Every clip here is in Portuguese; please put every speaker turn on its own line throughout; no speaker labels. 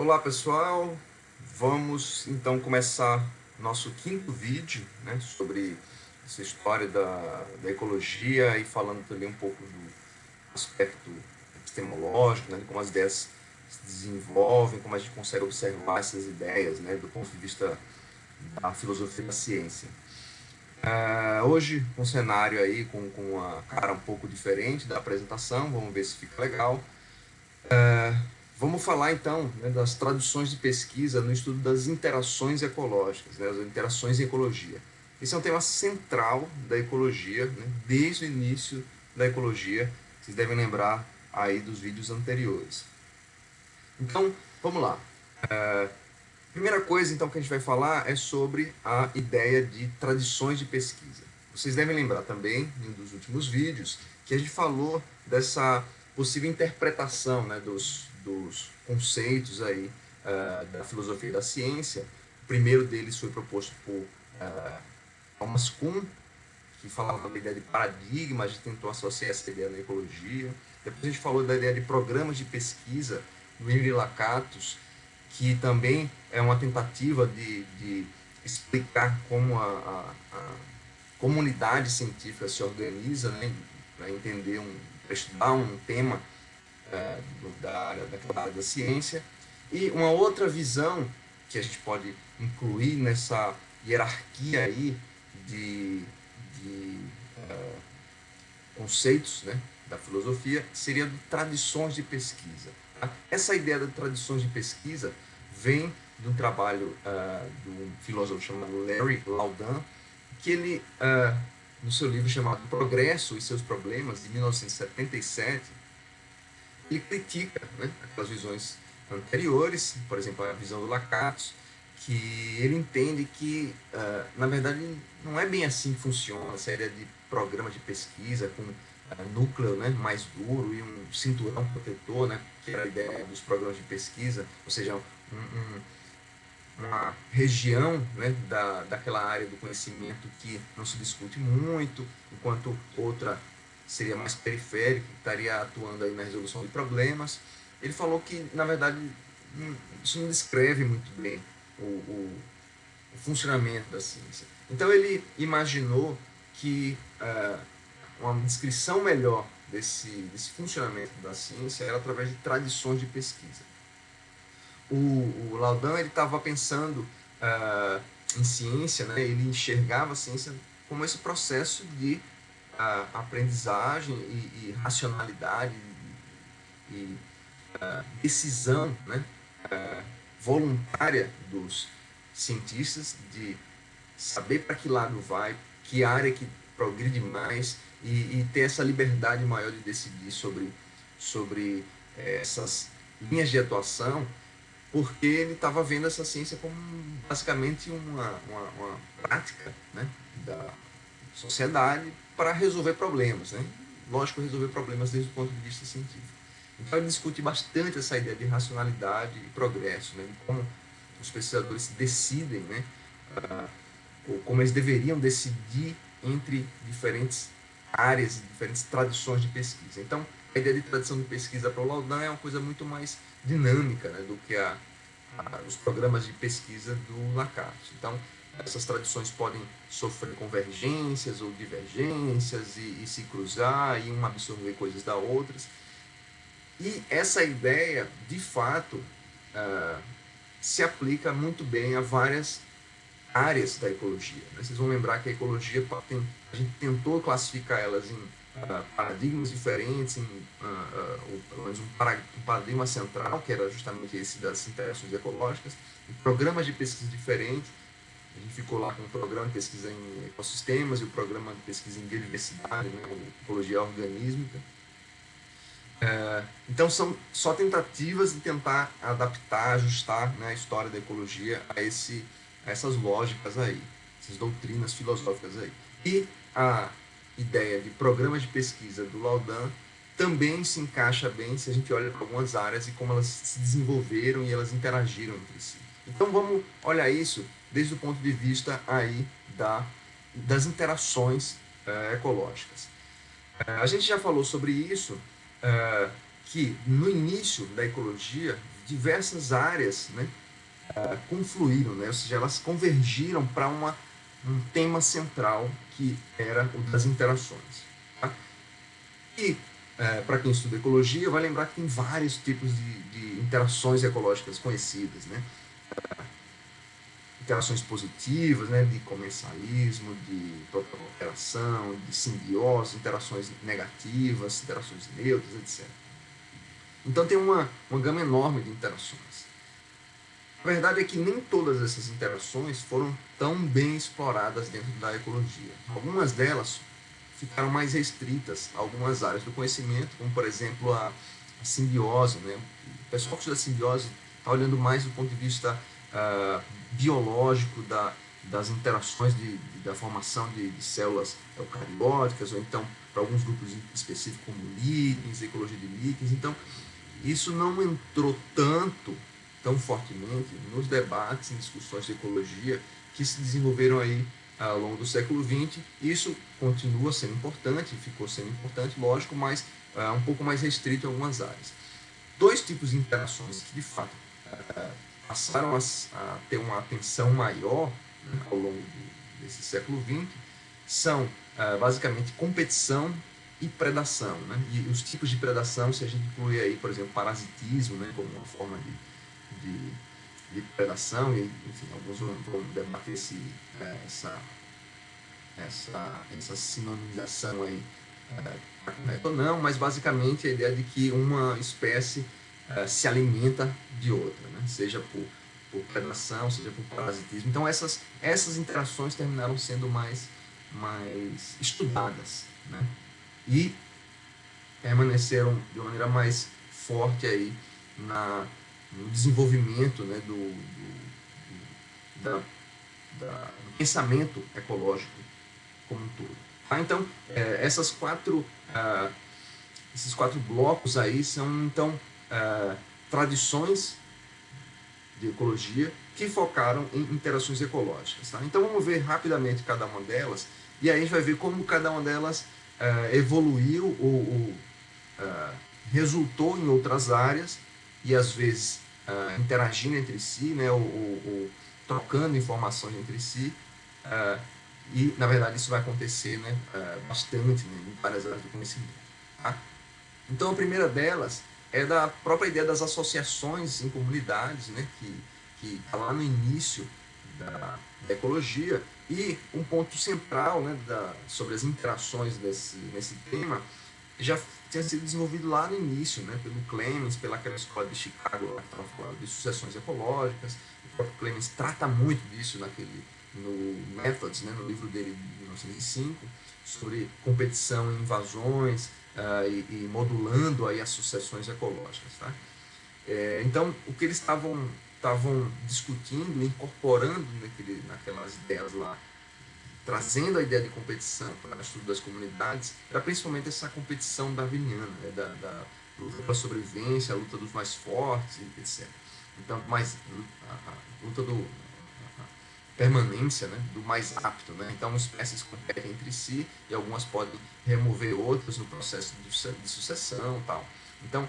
Olá pessoal, vamos então começar nosso quinto vídeo, né, sobre essa história da ecologia e falando também um pouco do aspecto epistemológico, né, de como as ideias se desenvolvem, como a gente consegue observar essas ideias, né, do ponto de vista da filosofia da ciência. Hoje um cenário aí com uma cara um pouco diferente da apresentação, vamos ver se fica legal. Vamos falar então, né, das traduções de pesquisa no estudo das interações ecológicas, né, as interações em ecologia. Esse é um tema central da ecologia, né, desde o início da ecologia. Vocês devem lembrar aí dos vídeos anteriores. Então, vamos lá. Primeira coisa então que a gente vai falar é sobre a ideia de tradições de pesquisa. Vocês devem lembrar também, em um dos últimos vídeos, que a gente falou dessa possível interpretação, né, dos conceitos aí, da filosofia e da ciência. O primeiro deles foi proposto por Thomas Kuhn, que falava da ideia de paradigma, a gente tentou associar essa ideia na ecologia. Depois a gente falou da ideia de programas de pesquisa, do Henri Lakatos, que também é uma tentativa de explicar como a comunidade científica se organiza, né, para entender, para estudar um tema daquela área da ciência. E uma outra visão que a gente pode incluir nessa hierarquia aí de conceitos, né, da filosofia seria de tradições de pesquisa. Essa ideia de tradições de pesquisa vem de um trabalho de um filósofo chamado Larry Laudan, que ele, no seu livro chamado Progresso e seus Problemas, de 1977, ele critica, né, aquelas visões anteriores, por exemplo, a visão do Lakatos, que ele entende que, na verdade, não é bem assim que funciona essa ideia de programa de pesquisa com núcleo, né, mais duro e um cinturão protetor, né, que era a ideia dos programas de pesquisa, ou seja, uma região, né, daquela área do conhecimento que não se discute muito, enquanto outra seria mais periférica, que estaria atuando aí na resolução de problemas. Ele falou que, na verdade, isso não descreve muito bem o funcionamento da ciência. Então ele imaginou que uma descrição melhor desse funcionamento da ciência era através de tradições de pesquisa. O Laudan estava pensando em ciência, né? Ele enxergava a ciência como esse processo de aprendizagem e racionalidade e decisão, né, voluntária dos cientistas de saber para que lado vai, que área que progride mais e ter essa liberdade maior de decidir sobre essas linhas de atuação, porque ele estava vendo essa ciência como basicamente uma prática, né, da sociedade para resolver problemas, né? Lógico, resolver problemas desde o ponto de vista científico. Então ele discute bastante essa ideia de racionalidade e progresso, né, de como os pesquisadores decidem, né, ou como eles deveriam decidir entre diferentes áreas e diferentes tradições de pesquisa. Então, a ideia de tradição de pesquisa para o Laudan é uma coisa muito mais dinâmica, né, do que os programas de pesquisa do Lakatos. Então, essas tradições podem sofrer convergências ou divergências e se cruzar e uma absorver coisas da outras. E essa ideia, de fato, se aplica muito bem a várias áreas da ecologia. Né? Vocês vão lembrar que a ecologia a gente tentou classificar elas em paradigmas diferentes, em pelo menos um paradigma central, que era justamente esse das interações ecológicas, em programas de pesquisa diferentes. A gente ficou lá com o programa de pesquisa em ecossistemas e o programa de pesquisa em biodiversidade, né, ecologia organísmica. Então são só tentativas de tentar adaptar, ajustar, né, a história da ecologia a essas lógicas aí, essas doutrinas filosóficas aí. E a ideia de programas de pesquisa do Laudan também se encaixa bem se a gente olha para algumas áreas e como elas se desenvolveram e elas interagiram entre si. Então vamos olhar isso desde o ponto de vista aí das interações ecológicas. A gente já falou sobre isso, que no início da ecologia diversas áreas, né, confluíram, né, ou seja, elas convergiram para um tema central que era o das interações. Tá? E para quem estuda ecologia vai lembrar que tem vários tipos de interações ecológicas conhecidas, né? Interações positivas, né, de comensalismo, de cooperação, de simbiose, interações negativas, interações neutras, etc. Então tem uma gama enorme de interações. A verdade é que nem todas essas interações foram tão bem exploradas dentro da ecologia. Algumas delas ficaram mais restritas a algumas áreas do conhecimento, como por exemplo a simbiose. Né? O pessoal que estuda simbiose está olhando mais do ponto de vista biológico das interações da formação de células eucarióticas, ou então para alguns grupos específicos como líquens, ecologia de líquens. Então, isso não entrou tão fortemente nos debates e discussões de ecologia que se desenvolveram aí ao longo do século XX. Isso continua sendo importante, ficou sendo importante, lógico, mas um pouco mais restrito em algumas áreas. Dois tipos de interações que, de fato, passaram a ter uma atenção maior, né, ao longo desse século XX são basicamente competição e predação. Né? E os tipos de predação, se a gente incluir aí, por exemplo, parasitismo, né, como uma forma de predação, e enfim, alguns vão debater essa sinonização aí correta ou não, mas basicamente a ideia de que uma espécie se alimenta de outra, né? Seja por predação, seja por parasitismo. Então essas interações terminaram sendo mais estudadas, né? E permaneceram de uma maneira mais forte aí no desenvolvimento, né, do pensamento ecológico como um todo. Tá? Então, esses quatro blocos aí são, então, tradições de ecologia que focaram em interações ecológicas. Tá? Então, vamos ver rapidamente cada uma delas, e aí a gente vai ver como cada uma delas evoluiu ou resultou em outras áreas, e às vezes interagindo entre si, né, ou trocando informações entre si, e na verdade isso vai acontecer, né, bastante, né, em várias áreas do conhecimento. Tá? Então a primeira delas é da própria ideia das associações em comunidades, né, que está lá no início da ecologia, e um ponto central, né, sobre as interações nesse tema já tinha sido desenvolvido lá no início, né, pelo Clemens, pelaquela escola de Chicago, lá que estava falando de sucessões ecológicas. O próprio Clemens trata muito disso no Methods, né, no livro dele de 1905, sobre competição em invasões e modulando aí as sucessões ecológicas. Tá? Então, o que eles estavam discutindo, incorporando naquelas ideias lá, trazendo a ideia de competição para o estudo das comunidades, era principalmente essa competição darwiniana, né, da luta pela sobrevivência, a luta dos mais fortes, etc. Então, a luta permanência, né, do mais apto. Né? Então, espécies competem entre si e algumas podem remover outras no processo de sucessão e tal. Então,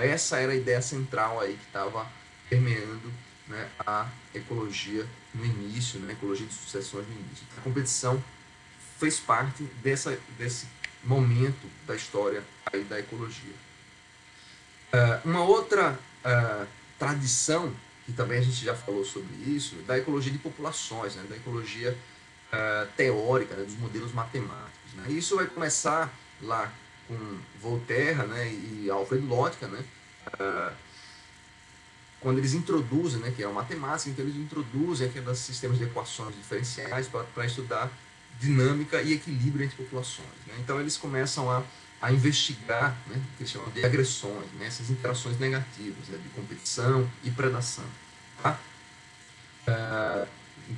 essa era a ideia central aí que estava permeando, né, a ecologia no início, né, a ecologia de sucessões no início. A competição fez parte desse momento da história aí da ecologia. Uma outra tradição, que também a gente já falou sobre isso, da ecologia de populações, né, da ecologia teórica, né, dos modelos matemáticos. Né? Isso vai começar lá com Voltaire, né, e Alfred Lotka, né, quando eles introduzem, né, que é a matemática, então eles introduzem aqueles sistemas de equações diferenciais para estudar dinâmica e equilíbrio entre populações. Né? Então eles começam a investigar, né, o que eles chamam de agressões, né, essas interações negativas, né, de competição e predação. Tá?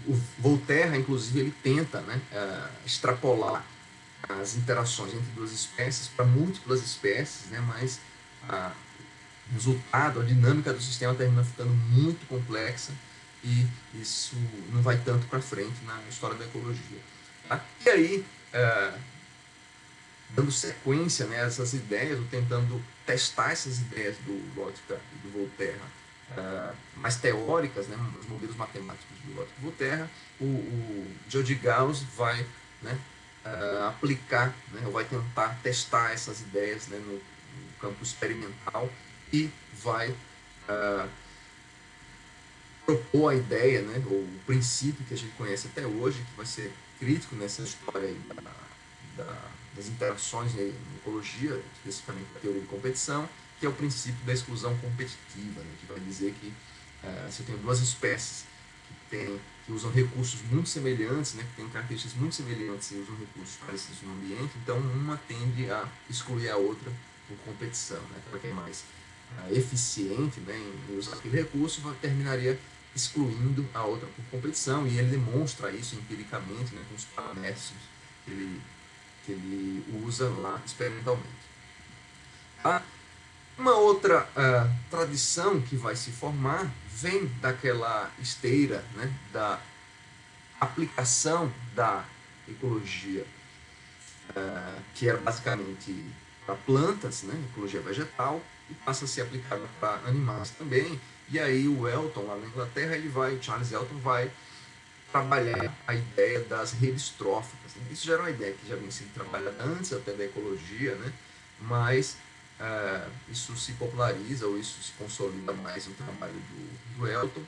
O Voltaire, inclusive, ele tenta, né, extrapolar as interações entre duas espécies para múltiplas espécies, né, mas resultado, a dinâmica do sistema termina ficando muito complexa e isso não vai tanto para frente na história da ecologia. Tá? E aí, dando sequência, né, a essas ideias, ou tentando testar essas ideias do Lotka e do Voltaire, mais teóricas, né, os modelos matemáticos do Lotka e Voltaire, o George Gauss vai, né, aplicar, né, ou vai tentar testar essas ideias, né, no campo experimental e vai propor a ideia, né, ou o princípio que a gente conhece até hoje, que vai ser crítico nessa história aí das interações em ecologia, especificamente a teoria de competição, que é o princípio da exclusão competitiva, né, que vai dizer que você tem duas espécies que usam recursos muito semelhantes, né, que têm características muito semelhantes e usam recursos parecidos no ambiente, então uma tende a excluir a outra por competição, né, para quem é mais eficiente, né, em usar aquele recurso, terminaria excluindo a outra por competição, e ele demonstra isso empiricamente, né, com os paramétros que ele usa lá experimentalmente. Tá? Uma outra tradição que vai se formar vem daquela esteira, né, da aplicação da ecologia, que era basicamente para plantas, né, ecologia vegetal, e passa a ser aplicada para animais também. E aí o Elton, lá na Inglaterra, o Charles Elton vai trabalhar a ideia das redes tróficas. Né? Isso já era uma ideia que já vinha sendo trabalhada antes até da ecologia, né? Mas isso se populariza ou isso se consolida mais no trabalho do Elton,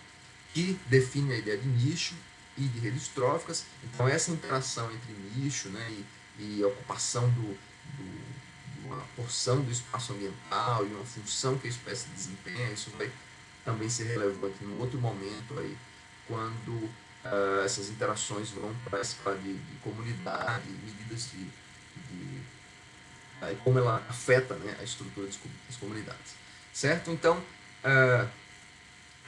que define a ideia de nicho e de redes tróficas. Então essa interação entre nicho, né, e ocupação de uma porção do espaço ambiental e uma função que a espécie desempenha, isso vai também ser relevante em outro momento aí, quando essas interações vão para a escala de comunidade, medidas de como ela afeta, né, a estrutura das comunidades. Certo? Então,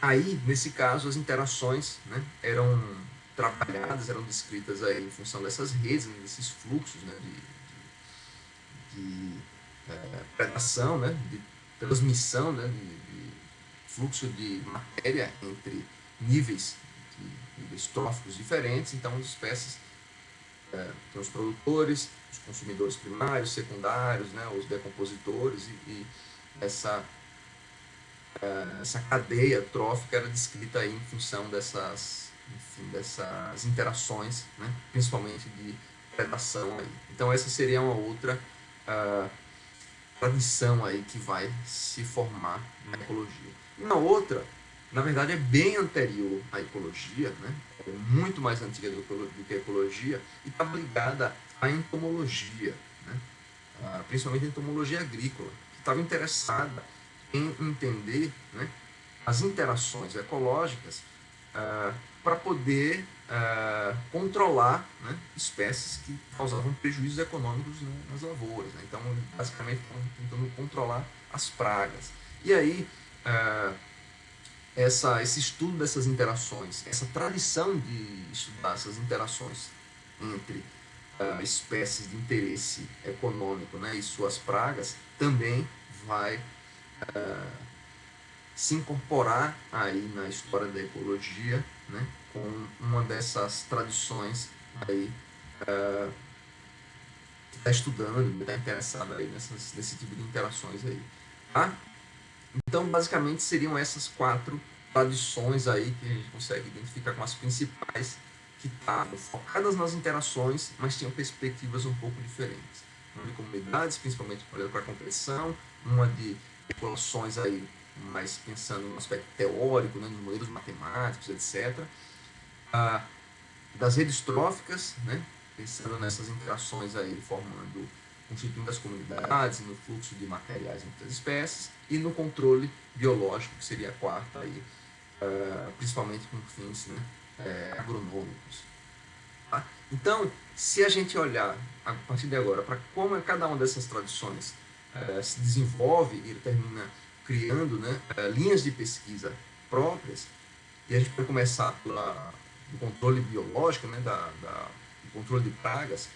aí, nesse caso, as interações, né, eram trabalhadas, eram descritas aí em função dessas redes, né, desses fluxos, né, de predação, né, de transmissão, né, de fluxo de matéria entre níveis, níveis tróficos diferentes. Então, as espécies tem os produtores, os consumidores primários, secundários, né, os decompositores, e essa, essa cadeia trófica era descrita aí em função dessas interações, né, principalmente de predação. Aí. Então essa seria uma outra tradição aí que vai se formar na ecologia. E uma outra, na verdade, é bem anterior à ecologia, né? É muito mais antiga do que a ecologia, e está ligada à entomologia, né? Principalmente a entomologia agrícola, que estava interessada em entender, né, as interações ecológicas para poder controlar, né, espécies que causavam prejuízos econômicos, né, nas lavouras. Né? Então, basicamente, estão tentando controlar as pragas. E aí, esse estudo dessas interações, essa tradição de estudar essas interações entre espécies de interesse econômico, né, e suas pragas, também vai se incorporar aí na história da ecologia, né, com uma dessas tradições aí que está estudando, está interessado aí nesse tipo de interações aí, tá? Então, basicamente, seriam essas quatro tradições aí que a gente consegue identificar como as principais, que estavam focadas nas interações, mas tinham perspectivas um pouco diferentes. Uma de comunidades, principalmente olhando para a competição, uma de populações aí, mais pensando no aspecto teórico, né, nos modelos matemáticos, etc. Das redes tróficas, né, pensando nessas interações aí, constituindo as comunidades, no fluxo de materiais entre as espécies, e no controle biológico, que seria a quarta aí, principalmente com fins, né, agronômicos. Tá? Então, se a gente olhar a partir de agora para como cada uma dessas tradições se desenvolve e termina criando, né, linhas de pesquisa próprias, e a gente vai começar do controle biológico, né, do controle de pragas,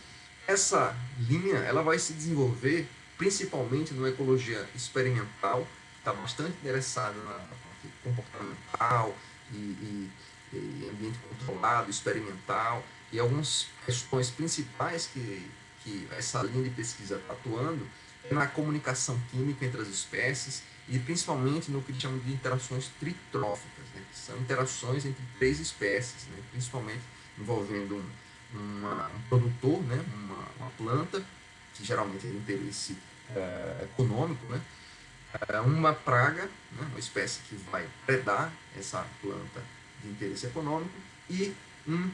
essa linha ela vai se desenvolver principalmente numa ecologia experimental, que está bastante interessada na parte comportamental e ambiente controlado, experimental, e algumas questões principais que que essa linha de pesquisa está atuando é na comunicação química entre as espécies e principalmente no que eles chamam de interações tritróficas, né, que são interações entre três espécies, né, principalmente envolvendo um produtor, né, uma planta, que geralmente é de interesse econômico, né, uma praga, né, uma espécie que vai predar essa planta de interesse econômico, e um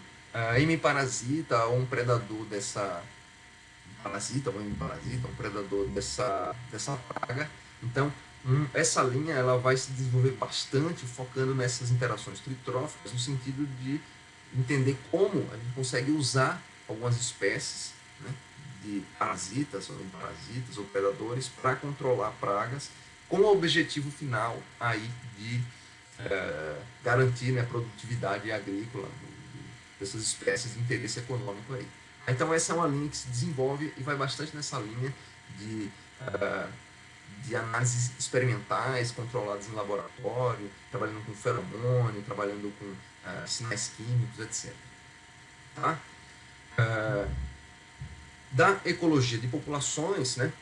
hemiparasita ou um predador dessa parasita, ou hemiparasita, um predador dessa praga. Então, essa linha ela vai se desenvolver bastante focando nessas interações tritróficas, no sentido de entender como a gente consegue usar algumas espécies, né, de parasitas ou parasitas ou predadores para controlar pragas, com o objetivo final aí de garantir, né, a produtividade agrícola dessas espécies de interesse econômico aí. Então essa é uma linha que se desenvolve e vai bastante nessa linha de, uh, de análises experimentais controladas em laboratório, trabalhando com feromônio, trabalhando com sinais químicos, etc. Tá? Da ecologia de populações, né,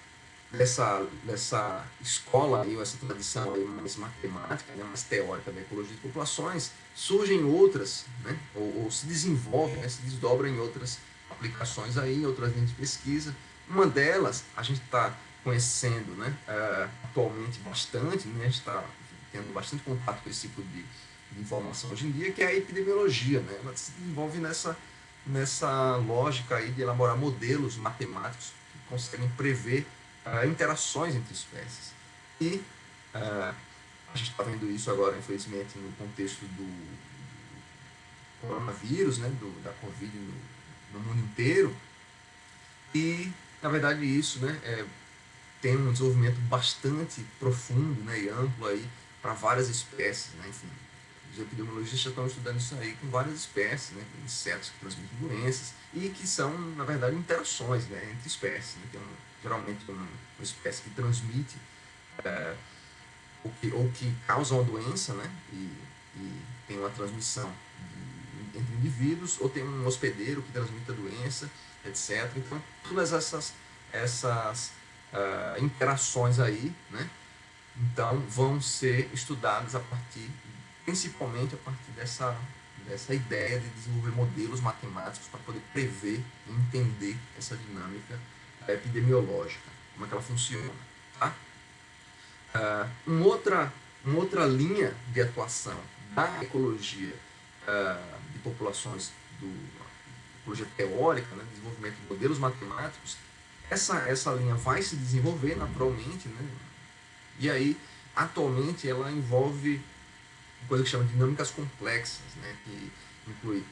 dessa escola aí, ou essa tradição aí mais matemática, né, mais teórica da ecologia de populações, surgem outras, né, ou se desenvolvem, né, se desdobram em outras aplicações aí, em outras linhas de pesquisa. Uma delas, a gente está conhecendo, né, atualmente bastante, né, a gente está tendo bastante contato com esse tipo de informação hoje em dia, que é a epidemiologia, né, ela se desenvolve nessa lógica aí de elaborar modelos matemáticos que conseguem prever interações entre espécies. E a gente está vendo isso agora, infelizmente, no contexto do coronavírus, né, da Covid no mundo inteiro. E, na verdade, isso, né, tem um desenvolvimento bastante profundo, né, e amplo aí para várias espécies, né, enfim. Os epidemiologistas já estão estudando isso aí com várias espécies, né, com insetos que transmitem doenças e que são, na verdade, interações, né, entre espécies. Né, tem geralmente uma espécie que transmite ou que causa uma doença, né, e tem uma transmissão entre indivíduos, ou tem um hospedeiro que transmite a doença, etc. Então, todas essas interações aí, né, então, vão ser estudadas principalmente a partir dessa ideia de desenvolver modelos matemáticos para poder prever e entender essa dinâmica epidemiológica, como é que ela funciona. Tá? Uma outra linha de atuação da ecologia de populações, ecologia teórica, né, desenvolvimento de modelos matemáticos, essa linha vai se desenvolver naturalmente, né, e aí, atualmente, ela envolve uma coisa que chama de dinâmicas complexas, né, que inclui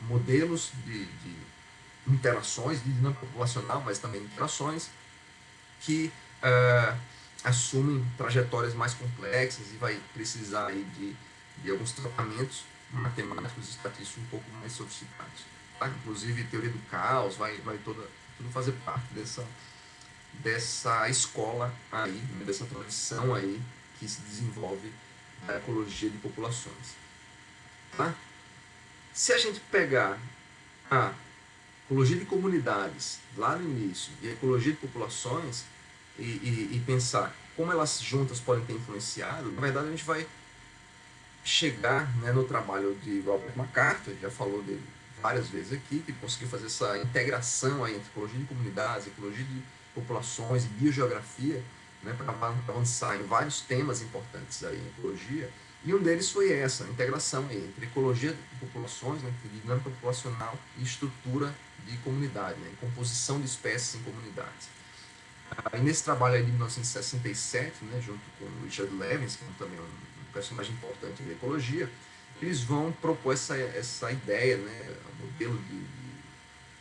modelos de interações, de dinâmica populacional, mas também interações, que assumem trajetórias mais complexas e vai precisar aí de alguns tratamentos matemáticos e estatísticos um pouco mais sofisticados. Tá? Inclusive, teoria do caos vai tudo fazer parte dessa escola aí, né, dessa tradição aí que se desenvolve da ecologia de populações. Tá? Se a gente pegar a ecologia de comunidades lá no início e a ecologia de populações e pensar como elas juntas podem ter influenciado, na verdade a gente vai chegar, né, no trabalho de Robert McCarthy, já falou dele várias vezes aqui, que conseguiu fazer essa integração aí entre ecologia de comunidades, ecologia de populações e biogeografia, né, para avançar em vários temas importantes aí em ecologia, e um deles foi essa, a integração aí entre ecologia de populações, né, dinâmica populacional e estrutura de comunidade, né, composição de espécies em comunidades. E nesse trabalho aí de 1967, né, junto com o Richard Lewis, que é também um personagem importante da ecologia, eles vão propor essa ideia, né, um modelo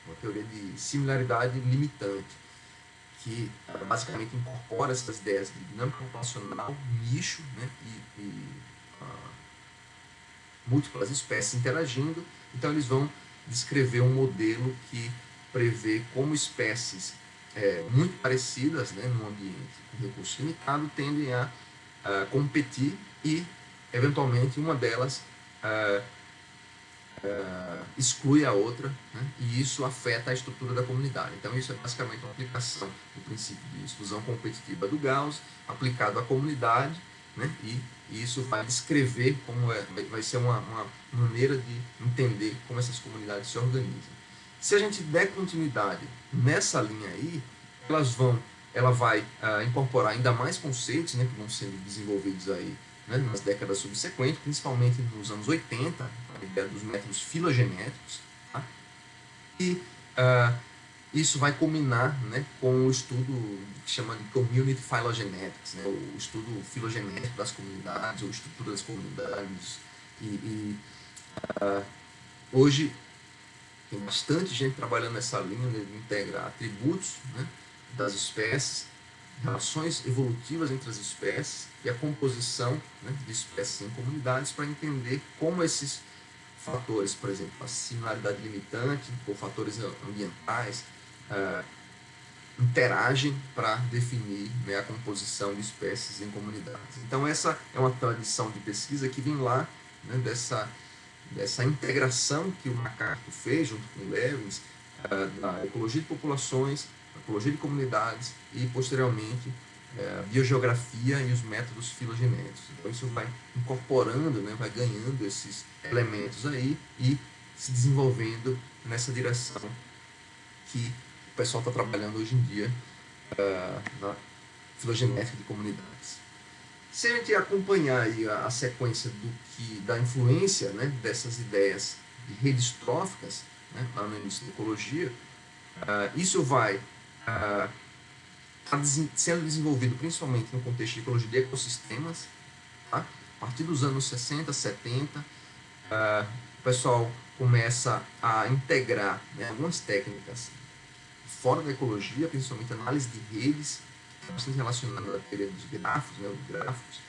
uma teoria de similaridade limitante, que basicamente incorpora essas ideias de dinâmica populacional, nicho, né, e múltiplas espécies interagindo. Então eles vão descrever um modelo que prevê como espécies muito parecidas, né, num ambiente com recurso limitado tendem a competir e, eventualmente, uma delas exclui a outra, né? E isso afeta a estrutura da comunidade. Então isso é basicamente uma aplicação do princípio de exclusão competitiva do Gauss aplicado à comunidade, né? E isso vai descrever como vai ser uma maneira de entender como essas comunidades se organizam. Se a gente der continuidade nessa linha aí, ela vai incorporar ainda mais conceitos, né, que vão sendo desenvolvidos aí, né, nas décadas subsequentes, principalmente nos anos 80, a ideia dos métodos filogenéticos, tá? E isso vai culminar, né, com o estudo que chama de Community Phylogenetics, né, o estudo filogenético das comunidades, ou estrutura das comunidades. Hoje tem bastante gente trabalhando nessa linha, né, de integrar atributos, né, das espécies, relações evolutivas entre as espécies e a composição, né, de espécies em comunidades para entender como esses fatores, por exemplo, a similaridade limitante ou fatores ambientais, interagem para definir, né, a composição de espécies em comunidades. Então essa é uma tradição de pesquisa que vem lá, né, dessa integração que o MacArthur fez junto com o Lewins, da ecologia de populações, ecologia de comunidades e, posteriormente, a biogeografia e os métodos filogenéticos. Então isso vai incorporando, né, vai ganhando esses elementos aí e se desenvolvendo nessa direção que o pessoal está trabalhando hoje em dia na filogenética de comunidades. Se a gente acompanhar aí a sequência da influência, né, dessas ideias de redes tróficas, né, lá no início da ecologia, isso vai sendo desenvolvido principalmente no contexto de ecologia de ecossistemas, tá? A partir dos anos 60, 70, o pessoal começa a integrar, né, algumas técnicas fora da ecologia, principalmente análise de redes, bastante relacionada à teoria dos grafos, né, os gráficos,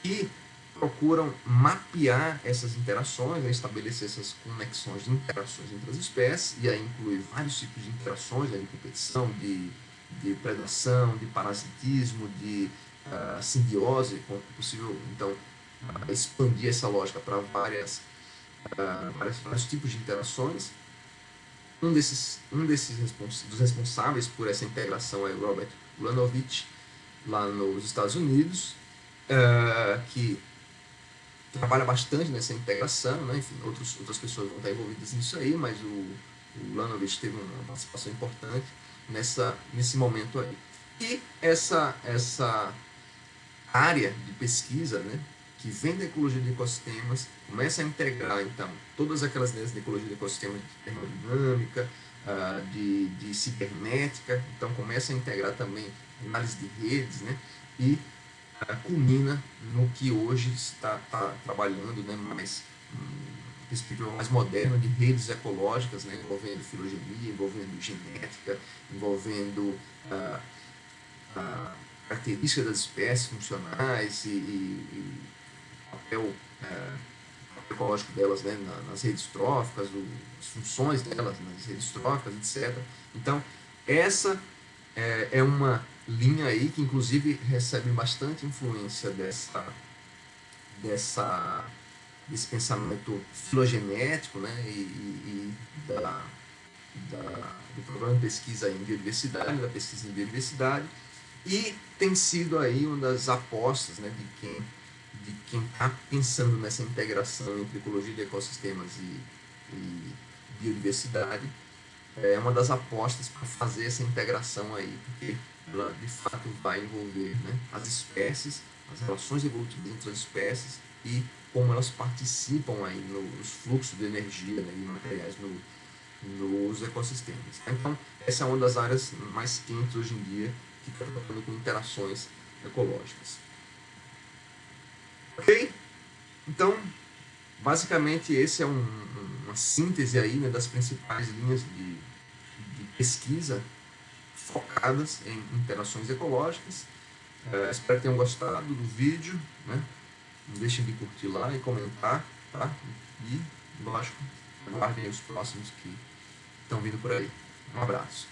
que procuram mapear essas interações, né, estabelecer essas conexões de interações entre as espécies, e aí inclui vários tipos de interações, né, de competição, de predação, de parasitismo, de simbiose, quando possível, então, expandir essa lógica para vários tipos de interações. Dos responsáveis por essa integração é o Robert Ulanovich, lá nos Estados Unidos, que trabalha bastante nessa integração, né? Enfim, outras pessoas vão estar envolvidas nisso aí, mas o Ulanovich teve uma participação importante nesse momento aí. E essa área de pesquisa, né, que vem da ecologia de ecossistemas, começa a integrar, então, todas aquelas ideias de ecologia de ecossistemas, de termodinâmica, de cibernética, então começa a integrar também análise de redes, né, e culmina no que hoje está trabalhando, né, mais perspectiva mais moderna de redes ecológicas, né, envolvendo filogenia, envolvendo genética, envolvendo características das espécies funcionais e papel ecológico delas, né, nas redes tróficas, as funções delas nas redes tróficas, etc. Então, essa é uma linha aí que, inclusive, recebe bastante influência desse pensamento filogenético, né, e do programa de pesquisa em biodiversidade, da pesquisa em biodiversidade, e tem sido aí uma das apostas, né, de quem está pensando nessa integração entre ecologia de ecossistemas e biodiversidade. É uma das apostas para fazer essa integração aí, porque ela de fato vai envolver, né, as espécies, as relações evolutivas entre as espécies e como elas participam aí nos fluxos de energia, né, e materiais nos ecossistemas. Então, essa é uma das áreas mais quentes hoje em dia que está trabalhando com interações ecológicas. Ok? Então, basicamente, esse é uma síntese aí, né, das principais linhas de pesquisa focadas em interações ecológicas. Espero que tenham gostado do vídeo, né? Não deixem de curtir lá e comentar, tá? E, lógico, aguardem os próximos que estão vindo por aí. Um abraço.